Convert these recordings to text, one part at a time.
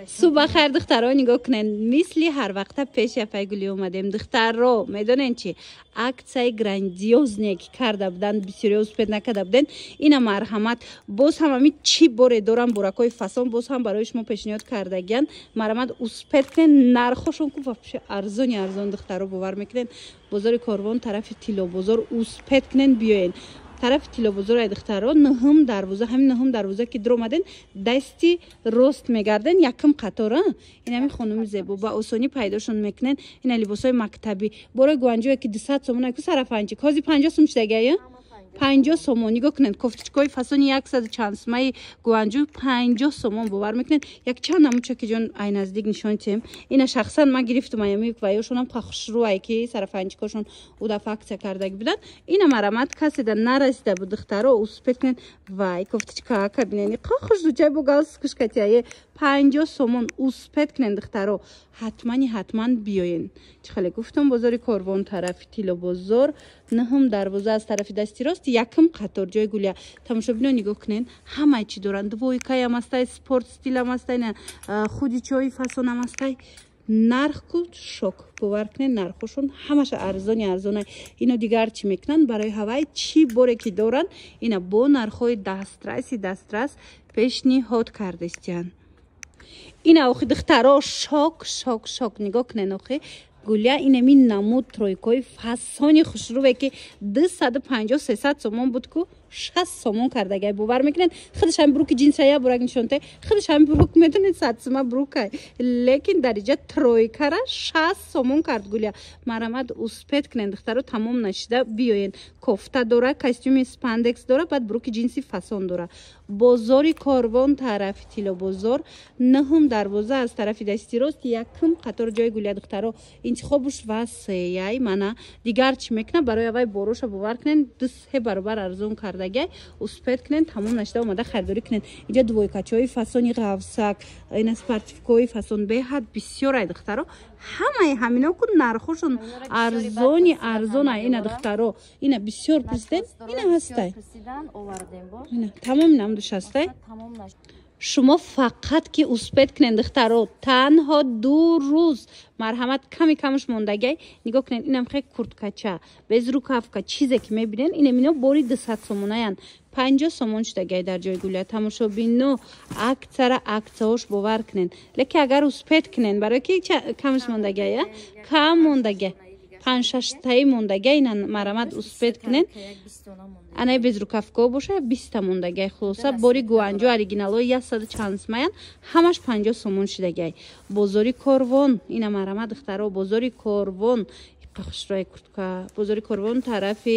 صبح خیر دخترها نگاه کنین مثلی هر وقت پیش پای گلی اومدیم دخترها میدونین چی اکسای گراندیوز نیک کرده بودن بسیاری اسپید نکرده بودن اینا مرحمت باز هم همی چی باره دارم براکای فسان باز هم برایش ما پیشنهاد کرده گن مرحمت اسپید کنین نرخوشون کو واپس ارزون دخترها باور میکنین بازار کاروان طرف تیلو بازار اسپید کنین بیاین طرف تیلو بزرگ دخترها نهم دروازه همین نهم دروازه که در اومدن دستی راست میگردن یکم قطاره این همین خانم زیبا با آسانی پیداشون میکنن این لباسای مکتبی برای گوانجو که 200 سومون که صرف انچی کازی 50 سوم شدگه 50 سومون نگاه کنن کفتچکای فسون 100 چند سمای گوانجو 50 سومون باور میکنن یک چند نموچه که جان عین نزدیک نشون تیم اینا شخصا ما گرفتم میامی و یاشون هم خوش روی که صرف انچکاشون او دفعه عکس کرده بودن اینا مرامت کسی در نرسیده بود دخترها اسپید کنن وای کفتچکا کابینی خوش رو جای بوگاس کشکتیای 50 سومون اسپید کنن دخترها حتما بیاین چه خیلی گفتم بازار کاروان طرف تیلو بازار نهم دروازه از طرف دستی راست یکم قطار جای گلیا تماشا ببینید نگاه کنین همه چی دارن دویکای هم هستای سپورت استیل هم هستای نه خودی چای فسون هم هستای نرخ کو شوک باور کنین نرخشون همش ارزونه اینو دیگر چی میکنن برای هوای چی باره که دارن اینا با نرخای دسترس پیشنهاد کردستیان اینا اوخی دخترها شاک نگاه کنین اوخی گلیا اینمی نمود ترویکای فسانی خوشروبه که 250-300 سومون بود که 60 سومون کرده گای باور میکنن خودش هم بروک جنسیه برای نشونته خودش هم بروک میتونید 100 سوم بروکای لیکن درجه ترویکا را 60 سومون کرد گلیا مرامت اسپید کنن دخترها تمام نشده بیاین کوفته داره کاستوم اسپاندکس داره بعد بروک جنسی فسون داره بازار کاروان طرف تیلو بازار نهم دروازه از طرف دستی راست یکم قطار جای گلیا دخترها انتخابش واسه منه دیگر چی میکنه برای وای بروش باور کنن 2 برابر ارزون کردگی اسپید کنن تمام نشده اومده خریداری کنن اینجا دویکاچوی فسونی قوسک این اسپارتیفیکوی فسون به حد بسیار دخترها همینا کو نرخشون ارزون اینا دخترها اینا بسیار پرستن اینا هستای اینا تمام نمدش هستای شما فقط که اسپید کنین دخترها تنها 2 روز مرحمت کمش موندگی نگاه کنین اینم خیلی کرتکچه بزرو کفکا چیزی که میبینین اینا باری 200 سومونه یان 50 سومون شدگی در جای گلیا تماشا بینو اکثر عکساش باور کنین لیکن اگر اسپید کنین برای که کمش موندگی کم موندگی 5-6 تایی موندگی اینا مرامت اسپید کنین انای بزرو کفکا باشه 20 موندگی خلاصه باری گوانجو اوریجینال 100 چند سومون همش 50 سومون شدگی بازاری کاروان اینا مرامت دخترها بازاری کاروان قشرای کرتکا بازاری کاروان طرف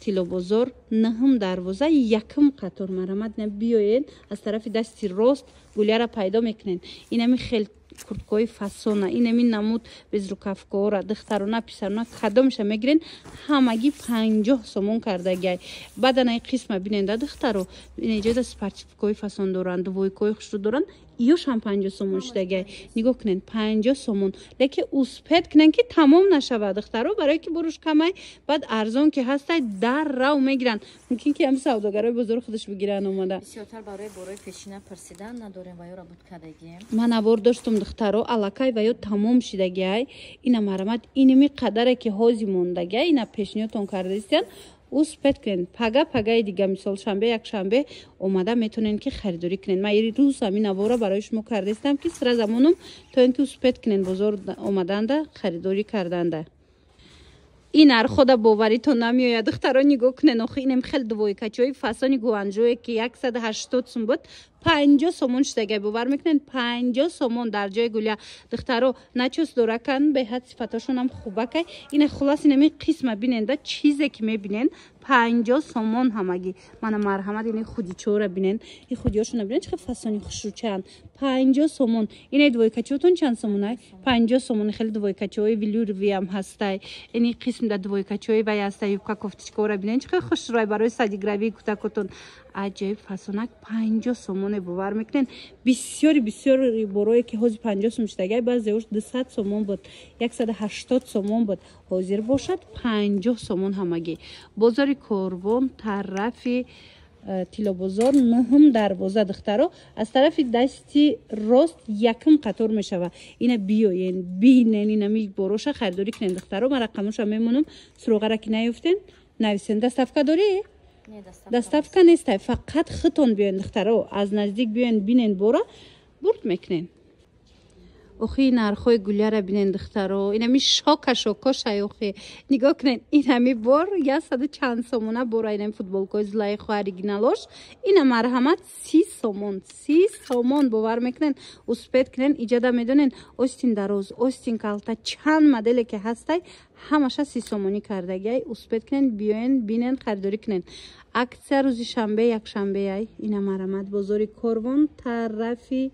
تیلو بازار نهم دروازه یکم قطار مرامت نه بیاین از طرف دستی راست گلیا را پیدا میکنین اینمی خیلی کرتکای فسونه اینمی نمود بزرو کفکا را دخترونه پسرونه خدامش میگیرین همگی 50 سومون کرده گی بعد نه قسم ببینید دخترو اینجا د سپارتیفیکوی فسون دارن دویکوی خوش دارن یوش هم 50 سومون شدگی نگاه کنین 50 سومون لیکن اسپید کنین که تمام نشود دخترها برای که بروش کمای بعد ارزان که هستای در رو میگیرن ممکن که هم سوداگرای بزرگ خودش بگیرن اومده بسیارتر برای پیشینه پرسیدن نداریم و یا را بود کردگیم من ابار داشتم دخترها الکای و یا تمام شدگی اینا مرامت اینمی قدره که هازی موندگی اینا پیشنهادتون کردستین اسپید کنین پگای دیگه مثال شنبه یک شنبه اومده میتونین که خریداری کنین من یه روز همین نوارا برای شما کردستم که سر زمانم تا اینکه اسپید کنین بازار اومدنده خریداری کردنده این هر خود باوریتون نمیاد دخترها نگاه کنین آخه اینم خیلی دویکاچوی فسانی گوانجوی که 180 سوم بود 50 سومون شدگی باور میکنین 50 سومون در جای گلیا دخترها نچوس دورکن به حد صفتاشون هم خوبه که این خلاص اینمی قسم بیننده چیزی که میبینین 50 سومون همگی من مرحمت این خودی چوره بینن این خودیاشون ببینن چه فسانی خوشروچن 50 سومون این دویکاچوتون چند سومونه 50 سومون خیلی دویکاچوی ویلور وی هم هستای این قسم د دویکاچوی و هستای یوکا کوفتچکو بینن چه خوش روی برای سادیگراوی کوتاکوتون عجیب فسونک 50 سومون باور میکنین بسیار برای که حاضر 50 سوم شدگی بعضیش 200 سومون بود 180 سومون بود حاضر باشد 50 سومون همگی بازار کاروان طرف тило бозор нҳум дарвоза духтаро аз тарафи дасти рост якм қатор мешава. Ина биёен бинен инами бороша харидорӣ кунен духтаро. Ман рақамоша мемонам суроғара ки наёфтен нависен. Дастафка дорӣ? Дастафка нестай, фақат хитон биёен духтаро. Аз наздик биёен бинен бора бурд мекунен. охи нархои гулияра бинен духтаро. Инами шока шаёхи. Нигоҳ кунен инами бор 100 чанд сомона бора инами футболкаи Зулайхо оригиналош. Ина марҳамат 30 сомон. 30 сомон бовар мекунен. Успет кунен иҷада медонен остин дароз, остин калта чанд моделе ки ҳастай ҳамаша 30 сомонӣ кардагиай. Успет кунен биёен бинен харидорӣ кунен. Аксия рӯзи шанбе якшанбеай. Ина марҳамат бозори Корвон тарафи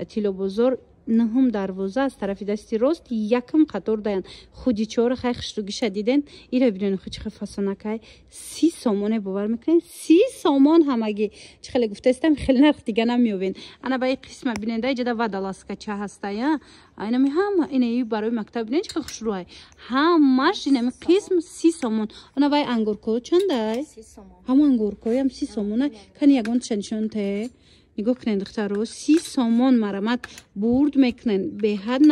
тило бозор нҳум дарвоза аз тарафи дасти рост якм қатор даян. Худи чора хай хиштугиша диден. Ира бинен ху чихе фасонакай 30 сомоне бовар мекунен. 30 сомон ҳамаги. Чихеле гуфтастам хеле нарх дига намёвен. Ана баи қисма бинен да иҷада вадаласка ча ҳастай. Айнами ҳама инаи барои мактаб бинен чихе хушрӯай. Ҳамаш инами қисм 30 сомон. Ана баи ангурко чандай? 30 сомон. Ҳама ангуркои ҳам 30 сомона. Кани ягон шанишонте. Нигоҳ кунен духтаро 30 сомон марамат бурд мекунен. Беҳад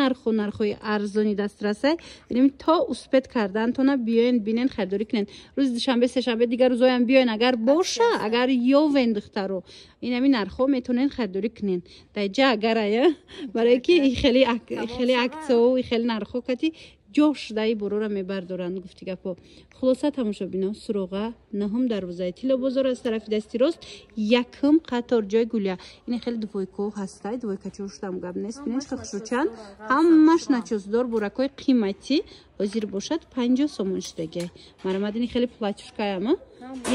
нархои арзони дастрасай. Бинем то успет кардаантона биёен бинен харидорӣ кунен. Рӯзи душанбе сешанбе дигар рӯзоям биёен агар боша, агар ёвен духтаро. Инами нархо метонен харидорӣ кунен. Даҷа агарая барое ки хеле аксио и хеле нархо кати ҷош даи борора мебардоранд гуфти гапо. Хулоса тамошо бино суроға нҳум дарвозаи тило бозор аз тарафи дасти рост якм қатор ҷой гулия. Ин хеле дувойко ҳастай, дувойкачо шудам гап нест. Бинен чӣ хушрӯчанд ҳамаш начоздор буракои қиматӣ ҳозир бошад 50 сомон шудагиай. Марҳамат ин хеле платишкаяма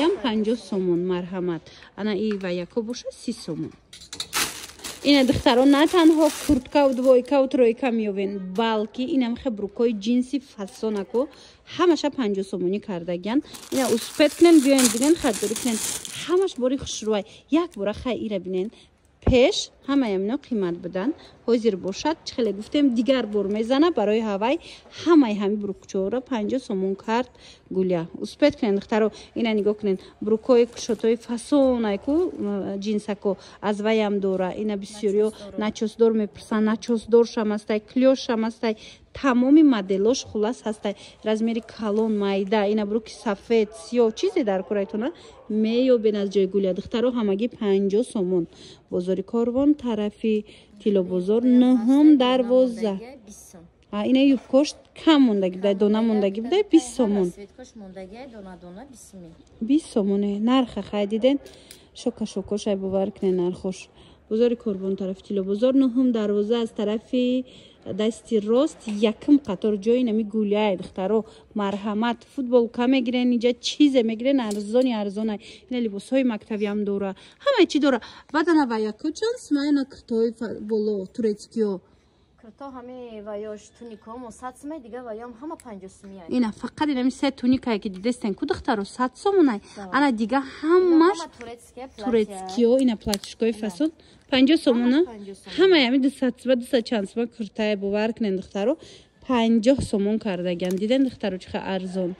ям 50 сомон марҳамат. Ана и ва яко боша 30 сомон. Ина духтаро на танҳо курткау двойкау тройка меёвен, балки инам хебрукои ҷинси фасонако ҳамаша 50 сомонӣ кардагиян. Ина успет кунен биёен бинен харидорӣ кунен. Ҳамаш бори хушрӯай. Як бора хай ира бинен. Пеш ҳамаям ино қимат будан. Ҳозир бошад чихеле гуфтем дигар бор мезана барои ҳавай ҳамаи ҳами брукчора 50 сомон кард гулия. Успет кунен духтаро ина нигоҳ кунен брукои кушотои фасонайку ҷинсако аз ваям дора. Ина бисёриё начосдор мепурсан, начосдоршам ҳастай, клёшам ҳастай. Тамоми моделош хулас ҳастай. Размери калон майда, ина бруки сафед, сиёҳ чизе дар корайтона меёбен аз ҷои гулия. Духтаро ҳамаги 50 сомон. Бозори Корвон тарафи тило бозор нҳум дарвоза. Ина юбкош кам мондаги будай, дона мондаги будай 20 сомон. 20 сомоне нарха хай диден. Шока-шокошай бовар кунен нархош. Бозори Корвон тарафи тило бозор нҳум дарвоза аз тарафи дасти рост якм қатор ҷои нами гулияй духтаро марҳамат футболка мегирен иҷа чизе мегирен арзонай. Ина либосҳои мактабиам дора. Ҳамаи чи дора. Бадана ва яко чанд смайна киртои боло турецкиё. Кирто ҳами ваёш туникомо 100 сомай дига ваём ҳама 50 сомай. Ина фақат инами се туникае ки дидестен ку духтаро 100 сомонай. Ана дига ҳамаш турецкиё ина платишкои фасон 50 сомона. Ҳамаями 200 чанд сомон киртае бовар кунен духтаро 50 сомон кардагиян. Диден духтаро чихе арзон.